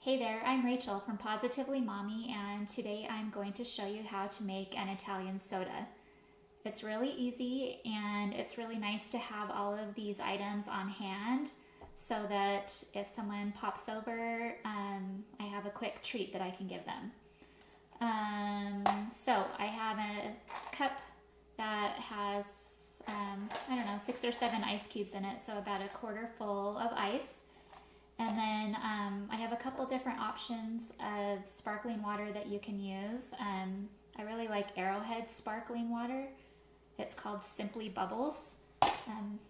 Hey there, I'm Rachel from Positively Mommy, and today I'm going to show you how to make an Italian soda. It's really easy and it's really nice to have all of these items on hand so that if someone pops over, I have a quick treat that I can give them. So I have a cup that has, I don't know, 6 or 7 ice cubes in it, so about a quarter full of ice. And then I have a couple different options of sparkling water that you can use. I really like Arrowhead sparkling water. It's called Simply Bubbles.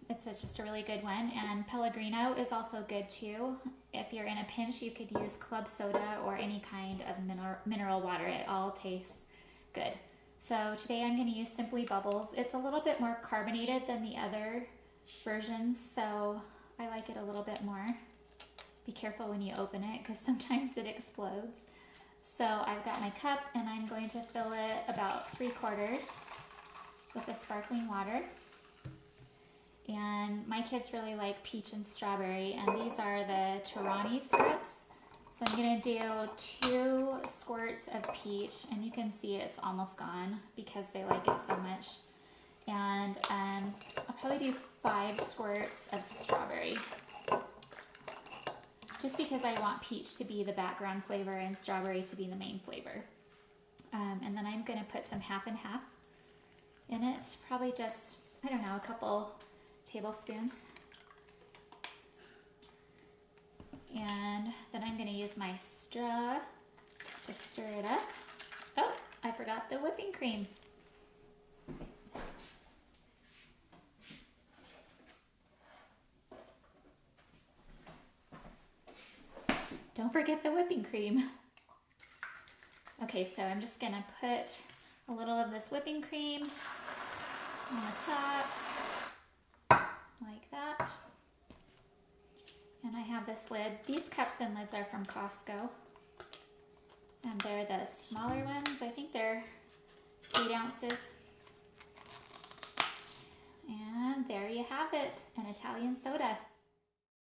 It's just a really good one. And Pellegrino is also good too. If you're in a pinch, you could use club soda or any kind of mineral water. It all tastes good. So today I'm going to use Simply Bubbles. It's a little bit more carbonated than the other versions, so I like it a little bit more. Be careful when you open it because sometimes it explodes. So I've got my cup and I'm going to fill it about 3/4 with the sparkling water. And my kids really like peach and strawberry, and these are the Torani syrups. So I'm going to do 2 squirts of peach, and you can see it's almost gone because they like it so much. And I'll probably do 5 squirts of strawberry, just because I want peach to be the background flavor and strawberry to be the main flavor. And then I'm going to put some half and half in it, probably just, I don't know, a couple tablespoons. And then I'm going to use my straw to stir it up. Oh, I forgot the whipping cream. Don't forget the whipping cream. Okay, so I'm just gonna put a little of this whipping cream on the top, like that. And I have this lid. These cups and lids are from Costco. And they're the smaller ones. I think they're 8 ounces. And there you have it, an Italian soda.